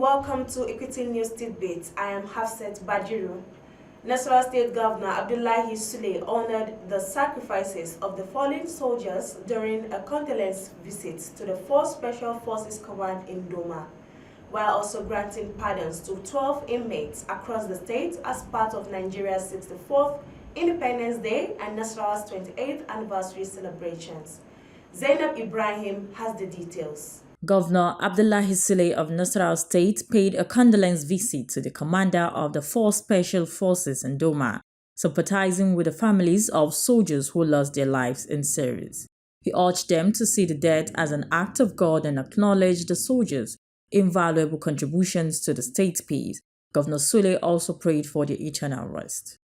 welcome to Equity News Tidbits. I am Hafset Bajiru. Nasarawa State Governor Abdullahi Sule honored the sacrifices of the fallen soldiers during a condolence visit to the 4th Special Forces Command in Doma, while also granting pardons to 12 inmates across the state as part of Nigeria's 64th Independence Day and Nasarawa's 28th anniversary celebrations. Zainab Ibrahim has the details. Governor Abdullahi Sule of Nasarawa State paid a condolence visit to the commander of the 4th Special Forces in Doma, sympathizing with the families of soldiers who lost their lives in service. He urged them to see the death as an act of God and acknowledge the soldiers' invaluable contributions to the state's peace. Governor Sule also prayed for their eternal rest.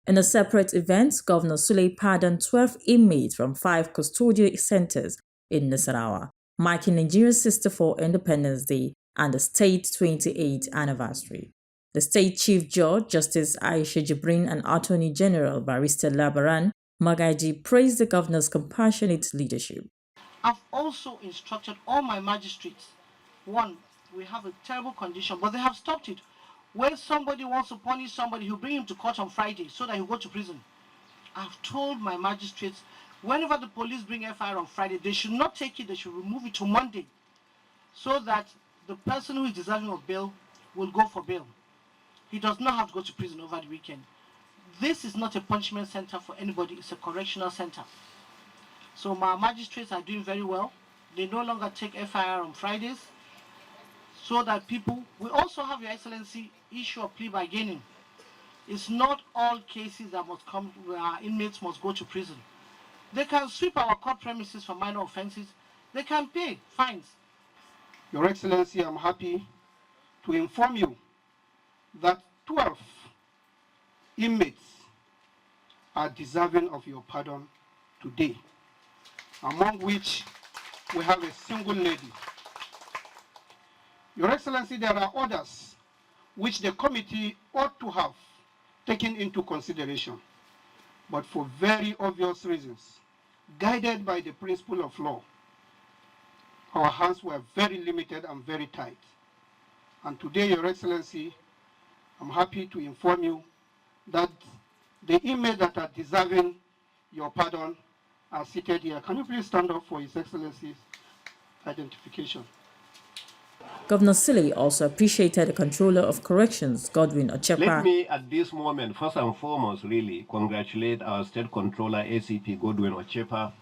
In a separate event, Governor Sule pardoned 12 inmates from 5 custodial centers in Nasarawa, marking Nigeria's 64th Independence Day and the state's 28th anniversary. The State Chief Judge, Justice Aisha Jibrin, and Attorney General Barrister Labaran Magaji praised the governor's compassionate leadership. I've also instructed all my magistrates. One, we have a terrible condition, but they have stopped it. When somebody wants to punish somebody, he'll bring him to court on Friday so that he'll go to prison. I've told my magistrates, whenever the police bring FIR on Friday, they should not take it, they should remove it to Monday, so that the person who is deserving of bail will go for bail. He does not have to go to prison over the weekend. This is not a punishment center for anybody, it's a correctional center. So my magistrates are doing very well. They no longer take FIR on Fridays, so that people, we also have, Your Excellency, issue of plea bargaining. It's not all cases that must come where our inmates must go to prison. They can sweep our court premises for minor offenses. They can pay fines. Your Excellency, I'm happy to inform you that 12 inmates are deserving of your pardon today, among which we have a single lady. Your Excellency, there are others which the committee ought to have taken into consideration, but for very obvious reasons, guided by the principle of law, our hands were very limited and very tight. And today, Your Excellency, I'm happy to inform you that the inmates that are deserving your pardon are seated here. Can you please stand up for His Excellency's identification? Governor Sule also appreciated the Controller of Corrections, Godwin Ochepa. Let me, at this moment, first and foremost, really congratulate our State Controller, ACP Godwin Ochepa,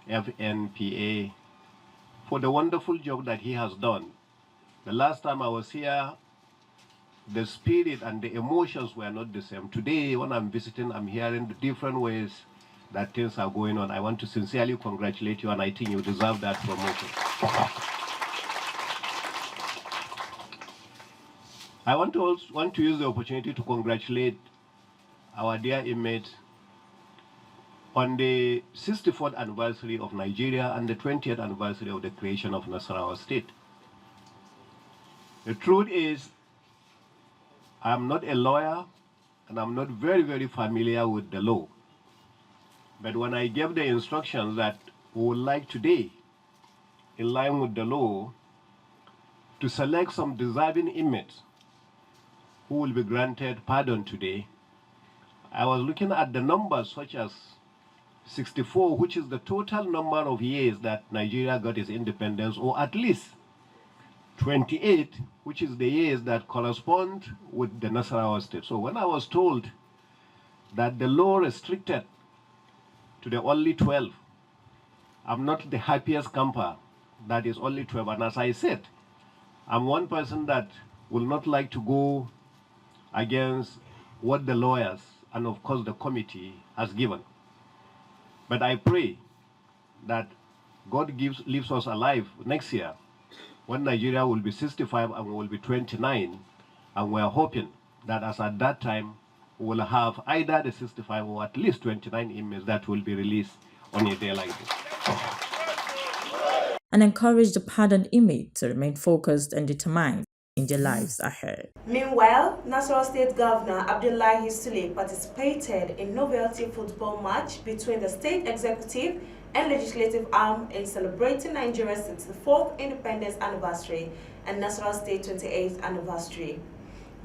FNPA, for the wonderful job that he has done. The last time I was here, the spirit and the emotions were not the same. Today, when I'm visiting, I'm hearing the different ways that things are going on. I want to sincerely congratulate you, and I think you deserve that promotion. I want to use the opportunity to congratulate our dear inmates on the 64th anniversary of Nigeria and the 20th anniversary of the creation of Nasarawa State. The truth is, I'm not a lawyer and I'm not very familiar with the law. But when I gave the instructions that we would like today, in line with the law, to select some deserving inmates who will be granted pardon today, I was looking at the numbers such as 64, which is the total number of years that Nigeria got its independence, or at least 28, which is the years that correspond with the Nasarawa State. So when I was told that the law restricted to the only 12, I'm not the happiest camper that is only 12. And as I said, I'm one person that will not like to go against what the lawyers and of course the committee has given. But I pray that God leaves us alive next year when Nigeria will be 65 and we will be 29, and we are hoping that as at that time we will have either the 65 or at least 29 inmates that will be released on a day like this. And encouraged the pardoned inmate to remain focused and determined in their lives ahead. Meanwhile, Nasarawa State Governor Abdullahi Sule participated in novelty football match between the state executive and legislative arm in celebrating Nigeria's 64th independence anniversary and Nasarawa State 28th anniversary.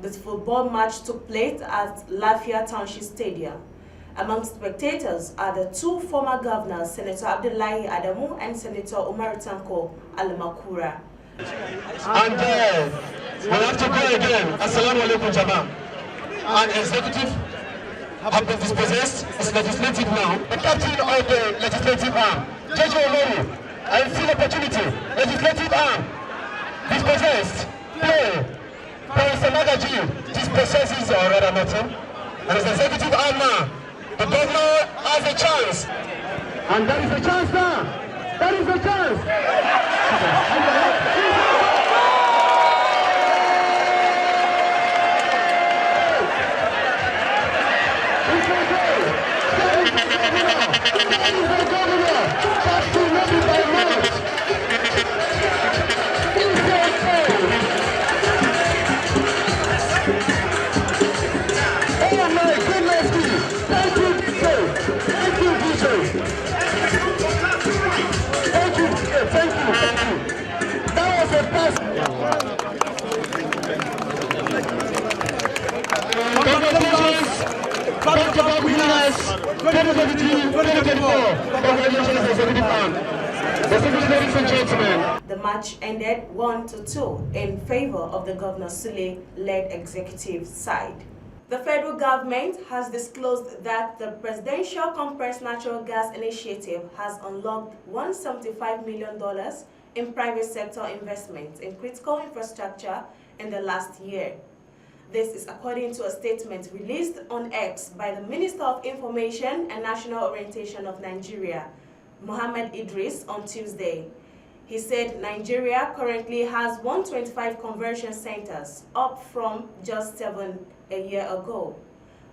This football match took place at Lafia Township Stadium. Among spectators are the two former governors, Senator Abdullahi Adamu and Senator Umar Tanko Alamakura. And we have to go again. Assalamu alaikum, Jama. An executive have been dispossessed as legislative now. The captain of the legislative arm, Judge Omori, I see opportunity. Legislative arm dispossessed. Play. Professor Magaji dispossesses or rather nothing. And as executive arm now, the governor has a chance. And that is a chance now. That is a chance. The match ended 1-2 in favor of the Governor Sule-led executive side. The federal government has disclosed that the Presidential Compressed Natural Gas Initiative has unlocked $175 million in private sector investments in critical infrastructure in the last year. This is according to a statement released on X by the Minister of Information and National Orientation of Nigeria, Mohammed Idris, on Tuesday. He said Nigeria currently has 125 conversion centers, up from just 7 a year ago.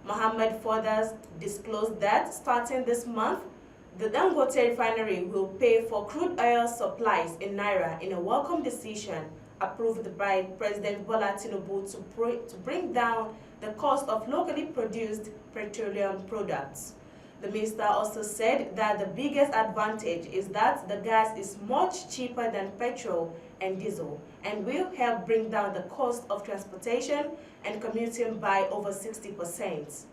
Mohammed further disclosed that starting this month, the Dangote refinery will pay for crude oil supplies in Naira in a welcome decision approved by President Bola Tinubu to bring down the cost of locally produced petroleum products. The minister also said that the biggest advantage is that the gas is much cheaper than petrol and diesel and will help bring down the cost of transportation and commuting by over 60%.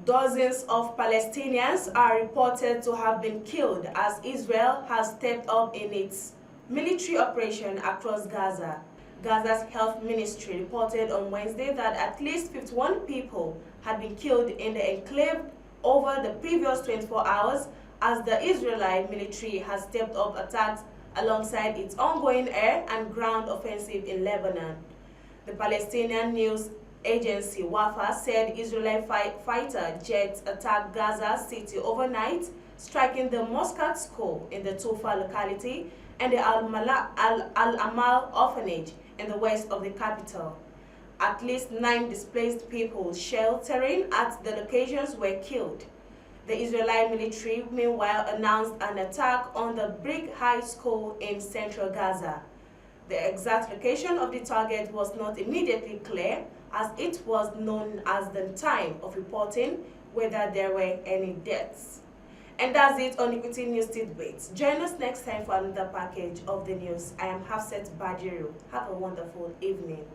Dozens of Palestinians are reported to have been killed as Israel has stepped up in its military operation across Gaza. Gaza's health ministry reported on Wednesday that at least 51 people had been killed in the enclave over the previous 24 hours as the Israeli military has stepped up attacks alongside its ongoing air and ground offensive in Lebanon. The Palestinian news agency Wafa said Israeli fighter jets attacked Gaza City overnight, striking the Muscat school in the Tufa locality and the Al-Amal orphanage in the west of the capital. At least 9 displaced people sheltering at the locations were killed. The Israeli military, meanwhile, announced an attack on the Brick High School in central Gaza. The exact location of the target was not immediately clear, as it was known as the time of reporting whether there were any deaths. And that's it on Equity News Tidbits. Join us next time for another package of the news. I am Hafset Bajiru. Have a wonderful evening.